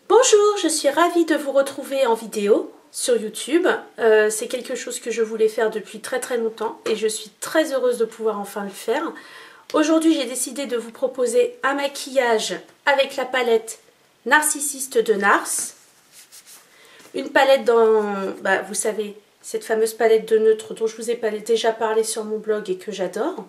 Bonjour, je suis ravie de vous retrouver en vidéo sur YouTube. C'est quelque chose que je voulais faire depuis très longtemps et je suis très heureuse de pouvoir enfin le faire. Aujourd'hui, j'ai décidé de vous proposer un maquillage avec la palette Narcissiste de Nars. Une palette dans, vous savez, cette fameuse palette de neutre dont je vous ai déjà parlé sur mon blog et que j'adore.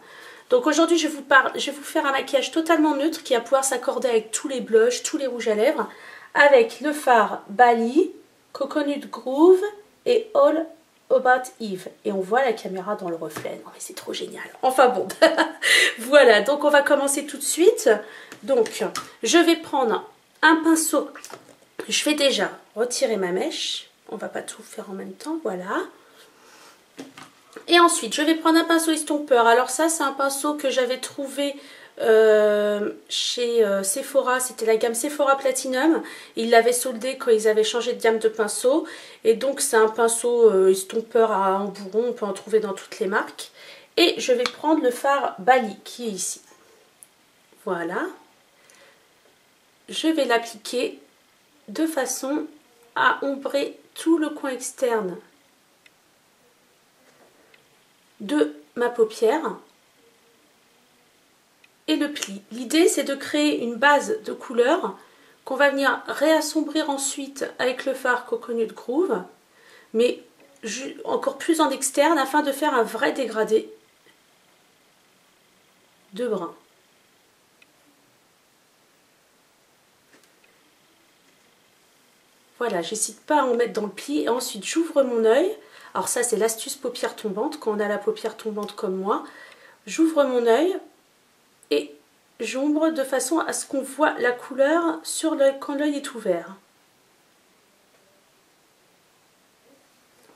Donc aujourd'hui, je vais vous faire un maquillage totalement neutre qui va pouvoir s'accorder avec tous les blushs, tous les rouges à lèvres, avec le fard Bali, Coconut Groove et All About Eve. Et on voit la caméra dans le reflet. Non mais c'est trop génial. Enfin bon, voilà. Donc on va commencer tout de suite. Donc je vais prendre un pinceau. Je vais déjà retirer ma mèche. On va pas tout faire en même temps. Voilà. Et ensuite, je vais prendre un pinceau estompeur. Alors ça, c'est un pinceau que j'avais trouvé chez Sephora. C'était la gamme Sephora Platinum. Ils l'avaient soldé quand ils avaient changé de gamme de pinceau. Et donc, c'est un pinceau estompeur à embourron. On peut en trouver dans toutes les marques. Et je vais prendre le fard Bali qui est ici. Voilà. Je vais l'appliquer de façon à ombrer tout le coin externe de ma paupière et le pli. L'idée, c'est de créer une base de couleur qu'on va venir réassombrir ensuite avec le fard Coconut Groove, mais encore plus en externe afin de faire un vrai dégradé de brun. Voilà, j'hésite pas à en mettre dans le pli et ensuite j'ouvre mon œil. Alors ça, c'est l'astuce paupière tombante. Quand on a la paupière tombante comme moi, j'ouvre mon œil et j'ombre de façon à ce qu'on voit la couleur sur l'œil quand l'œil est ouvert.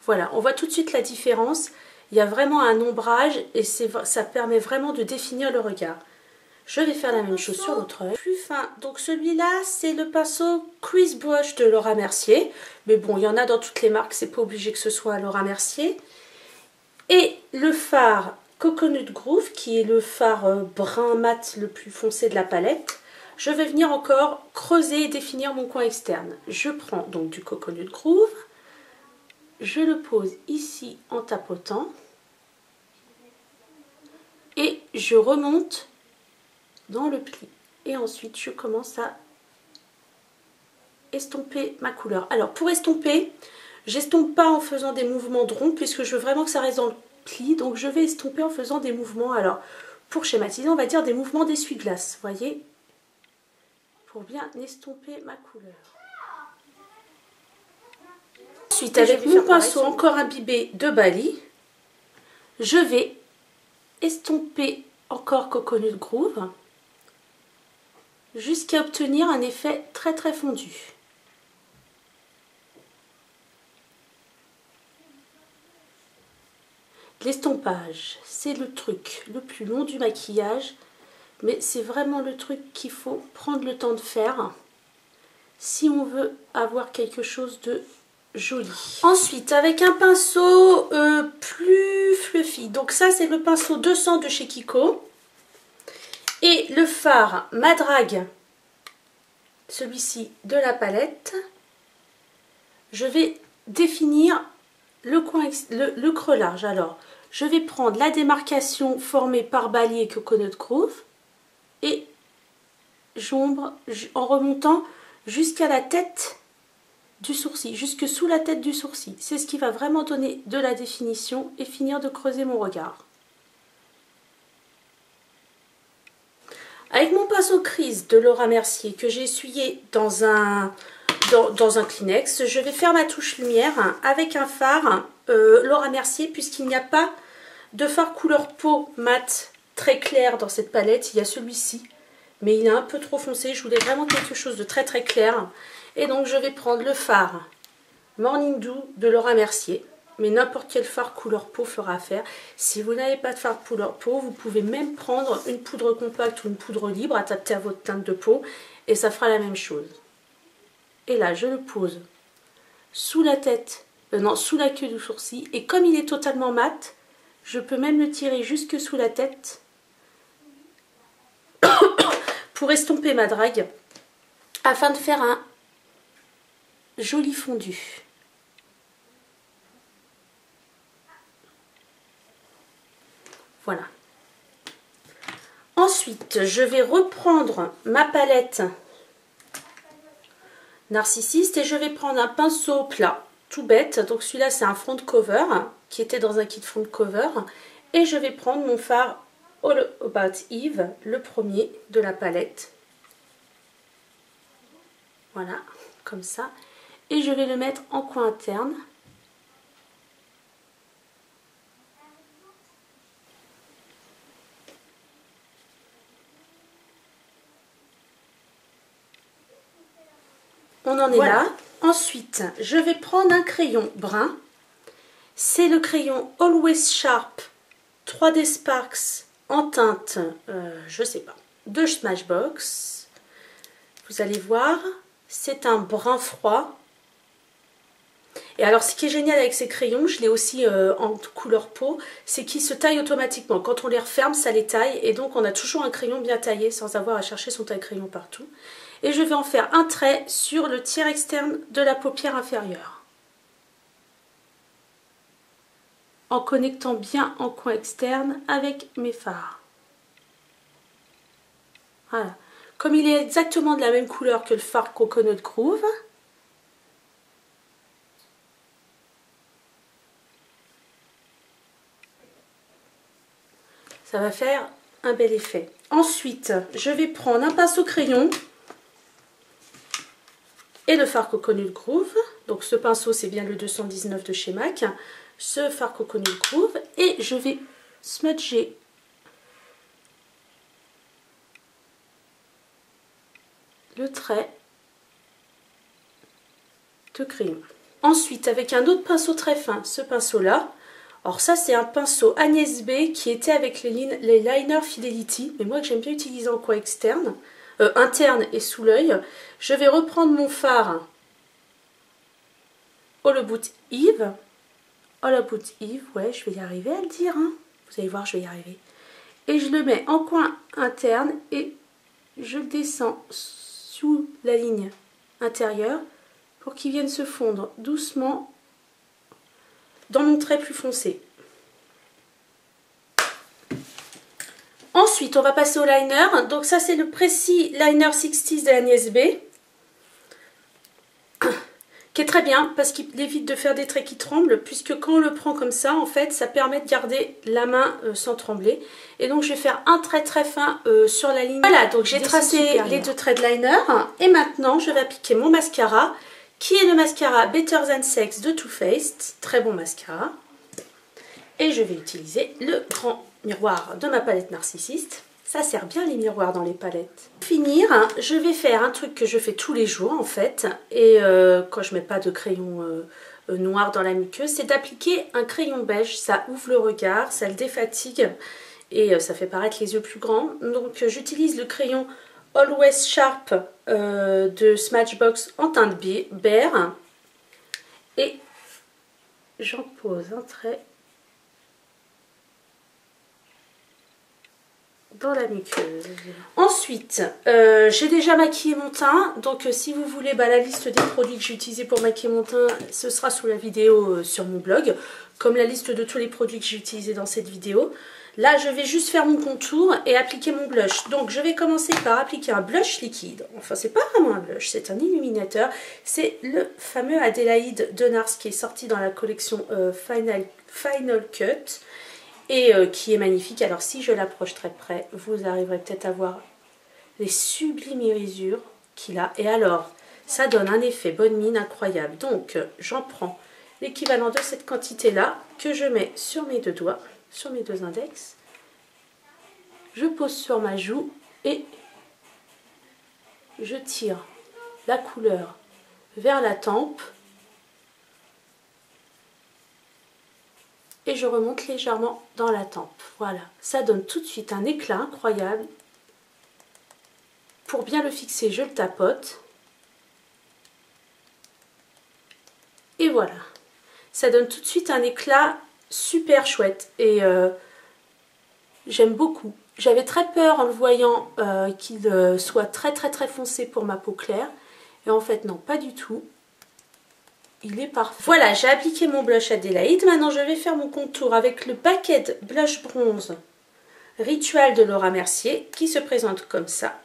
Voilà, on voit tout de suite la différence. Il y a vraiment un ombrage et ça permet vraiment de définir le regard. Je vais faire la même chose sur l'autre œil. Plus fin, donc celui-là, c'est le pinceau Crease Brush de Laura Mercier. Mais bon, il y en a dans toutes les marques, c'est pas obligé que ce soit Laura Mercier. Et le fard Coconut Groove, qui est le fard brun mat le plus foncé de la palette. Je vais venir encore creuser et définir mon coin externe. Je prends donc du Coconut Groove. Je le pose ici en tapotant. Et je remonte dans le pli. Et ensuite, je commence à estomper ma couleur. Alors, pour estomper, j'estompe pas en faisant des mouvements de rond, puisque je veux vraiment que ça reste dans le pli. Donc, je vais estomper en faisant des mouvements, alors, pour schématiser, on va dire des mouvements d'essuie-glace, vous voyez, pour bien estomper ma couleur. Ensuite, avec mon pinceau encore imbibé de Bali, je vais estomper encore Coconut Groove, jusqu'à obtenir un effet très fondu. L'estompage, c'est le truc le plus long du maquillage, mais c'est vraiment le truc qu'il faut prendre le temps de faire si on veut avoir quelque chose de joli. Ensuite, avec un pinceau plus fluffy, donc ça c'est le pinceau 200 de chez Kiko. Et le fard Madrague, celui-ci de la palette, je vais définir le creux large. Alors, je vais prendre la démarcation formée par Bali et Coconut Groove et j'ombre en remontant jusqu'à la tête du sourcil, jusque sous la tête du sourcil. C'est ce qui va vraiment donner de la définition et finir de creuser mon regard. Avec mon pinceau Crease de Laura Mercier que j'ai essuyé dans un Kleenex, je vais faire ma touche lumière avec un fard Laura Mercier, puisqu'il n'y a pas de fard couleur peau mat très clair dans cette palette. Il y a celui-ci, mais il est un peu trop foncé. Je voulais vraiment quelque chose de très clair. Et donc je vais prendre le fard Morning Dew de Laura Mercier. Mais n'importe quel fard couleur peau fera affaire. Si vous n'avez pas de fard couleur peau, vous pouvez même prendre une poudre compacte ou une poudre libre adaptée à votre teinte de peau et ça fera la même chose. Et là, je le pose sous la tête, sous la queue du sourcil. Et comme il est totalement mat, je peux même le tirer jusque sous la tête pour estomper ma drague afin de faire un joli fondu. Voilà. Ensuite, je vais reprendre ma palette Narcissiste et je vais prendre un pinceau plat, tout bête. Donc celui-là, c'est un front cover qui était dans un kit front cover. Et je vais prendre mon fard All About Eve, le premier de la palette. Voilà, comme ça. Et je vais le mettre en coin interne. On en est là. Ensuite, je vais prendre un crayon brun. C'est le crayon Always Sharp 3D Sparks en teinte, je sais pas, de Smashbox. Vous allez voir, c'est un brun froid. Et alors, ce qui est génial avec ces crayons, je l'ai aussi en couleur peau, c'est qu'ils se taillent automatiquement. Quand on les referme, ça les taille. Et donc, on a toujours un crayon bien taillé sans avoir à chercher son taille-crayon partout. Et je vais en faire un trait sur le tiers externe de la paupière inférieure. En connectant bien en coin externe avec mes fards. Voilà. Comme il est exactement de la même couleur que le fard Coconut Groove, ça va faire un bel effet. Ensuite, je vais prendre un pinceau crayon et le fard Coconut Groove. Donc ce pinceau, c'est bien le 219 de chez MAC. Ce fard Coconut Groove. Et je vais smudger le trait de crayon. Ensuite, avec un autre pinceau très fin, ce pinceau-là. Alors ça, c'est un pinceau Agnès B qui était avec les liners Fidelity. Mais moi, que j'aime bien utiliser en coin externe. Interne et sous l'œil. Je vais reprendre mon fard All About Eve. All About Eve, ouais, je vais y arriver à le dire. Hein. Vous allez voir, je vais y arriver. Et je le mets en coin interne et je le descends sous la ligne intérieure pour qu'il vienne se fondre doucement dans mon trait plus foncé. Ensuite, on va passer au liner. Donc ça, c'est le Précis Liner 60s de Agnès B. Qui est très bien parce qu'il évite de faire des traits qui tremblent. Puisque quand on le prend comme ça, en fait, ça permet de garder la main sans trembler. Et donc, je vais faire un trait très fin sur la ligne. Voilà, donc j'ai tracé les deux traits de liner. Et maintenant, je vais appliquer mon mascara. Qui est le mascara Better Than Sex de Too Faced. Très bon mascara. Et je vais utiliser le grand miroir de ma palette Narcissiste. Ça sert bien les miroirs dans les palettes. Pour finir, je vais faire un truc que je fais tous les jours en fait. Et quand je mets pas de crayon noir dans la muqueuse, c'est d'appliquer un crayon beige. Ça ouvre le regard, ça le défatigue et ça fait paraître les yeux plus grands. Donc j'utilise le crayon Always Sharp de Smashbox en teinte beige. Et j'en pose un trait dans la muqueuse. Ensuite, j'ai déjà maquillé mon teint. Donc si vous voulez la liste des produits que j'ai utilisés pour maquiller mon teint, ce sera sous la vidéo sur mon blog. Comme la liste de tous les produits que j'ai utilisés dans cette vidéo. Là, je vais juste faire mon contour et appliquer mon blush. Donc, je vais commencer par appliquer un blush liquide. Enfin, c'est pas vraiment un blush, c'est un illuminateur. C'est le fameux Adélaïde de NARS qui est sorti dans la collection Final Cut. Et qui est magnifique. Alors, si je l'approche très près, vous arriverez peut-être à voir les sublimes irisures qu'il a. Et alors, ça donne un effet bonne mine incroyable. Donc, j'en prends l'équivalent de cette quantité-là que je mets sur mes deux doigts. Sur mes deux index, je pose sur ma joue et je tire la couleur vers la tempe et je remonte légèrement dans la tempe. Voilà, ça donne tout de suite un éclat incroyable. Pour bien le fixer, je le tapote et voilà, ça donne tout de suite un éclat super chouette et j'aime beaucoup. J'avais très peur en le voyant qu'il soit très foncé pour ma peau claire et en fait non, pas du tout. il est parfait. Voilà, j'ai appliqué mon blush Adélaïde. Maintenant, je vais faire mon contour avec le paquet blush bronze Ritual de Laura Mercier qui se présente comme ça.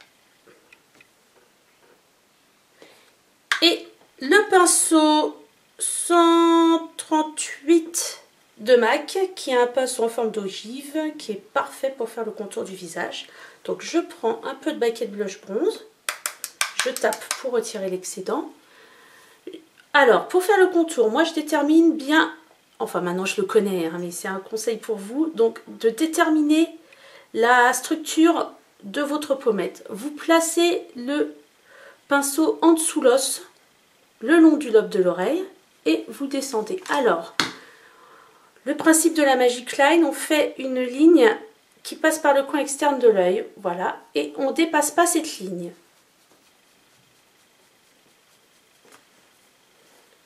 Et le pinceau 138 de MAC qui est un pinceau en forme d'ogive qui est parfait pour faire le contour du visage. Donc je prends un peu de paquet de blush bronze, je tape pour retirer l'excédent. Alors pour faire le contour, moi je détermine bien, enfin maintenant je le connais hein, mais c'est un conseil pour vous, donc de déterminer la structure de votre pommette. Vous placez le pinceau en dessous l'os, le long du lobe de l'oreille et vous descendez. Alors, le principe de la Magic Line, on fait une ligne qui passe par le coin externe de l'œil, voilà, et on ne dépasse pas cette ligne.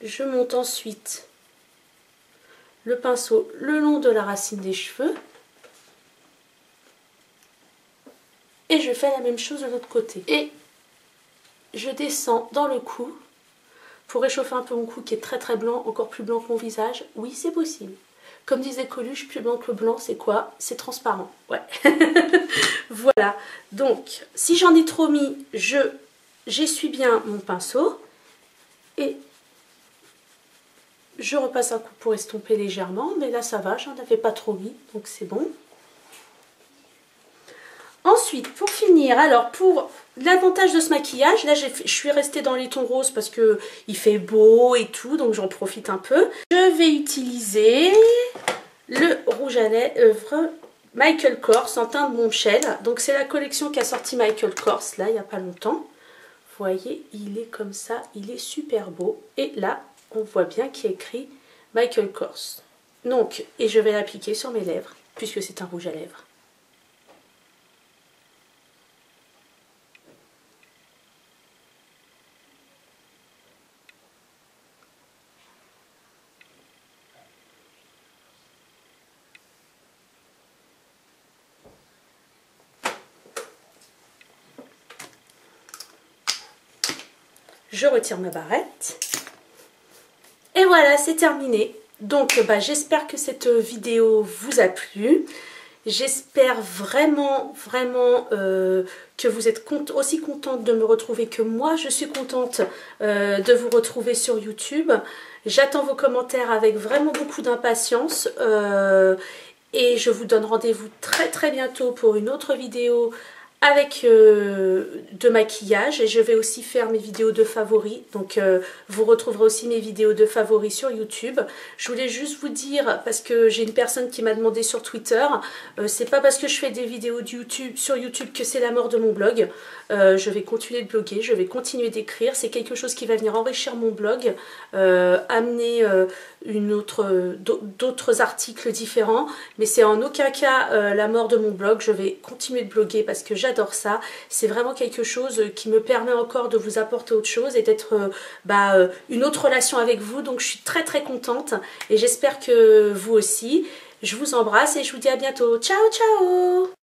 Je monte ensuite le pinceau le long de la racine des cheveux et je fais la même chose de l'autre côté. Et je descends dans le cou pour réchauffer un peu mon cou qui est très très blanc, encore plus blanc que mon visage. Oui, c'est possible. Comme disait Coluche, plus blanc que le blanc, c'est quoi? C'est transparent. Ouais. Voilà. Donc, si j'en ai trop mis, j'essuie bien mon pinceau et je repasse un coup pour estomper légèrement. Mais là, ça va, j'en avais pas trop mis, donc c'est bon. Ensuite, pour finir, alors pour l'avantage de ce maquillage, là je suis restée dans les tons roses parce que il fait beau et tout, donc j'en profite un peu. Je vais utiliser le rouge à lèvres Michael Kors en teinte bombshell. Donc c'est la collection qu'a sorti Michael Kors là il n'y a pas longtemps. Vous voyez, il est comme ça, il est super beau. Et là, on voit bien qu'il y a écrit Michael Kors. Donc, et je vais l'appliquer sur mes lèvres puisque c'est un rouge à lèvres. Je retire ma barrette. Et voilà, c'est terminé. Donc, j'espère que cette vidéo vous a plu. J'espère vraiment que vous êtes aussi contente de me retrouver que moi. Je suis contente de vous retrouver sur YouTube. J'attends vos commentaires avec vraiment beaucoup d'impatience. Et je vous donne rendez-vous très bientôt pour une autre vidéo avec de maquillage, et je vais aussi faire mes vidéos de favoris, donc vous retrouverez aussi mes vidéos de favoris sur YouTube. Je voulais juste vous dire, parce que j'ai une personne qui m'a demandé sur Twitter, c'est pas parce que je fais des vidéos sur YouTube que c'est la mort de mon blog. Je vais continuer de bloguer, je vais continuer d'écrire, c'est quelque chose qui va venir enrichir mon blog, amener d'autres articles différents, mais c'est en aucun cas la mort de mon blog. Je vais continuer de bloguer parce que j'adore ça, c'est vraiment quelque chose qui me permet encore de vous apporter autre chose et d'être une autre relation avec vous, donc je suis très contente et j'espère que vous aussi. Je vous embrasse et je vous dis à bientôt. Ciao ciao.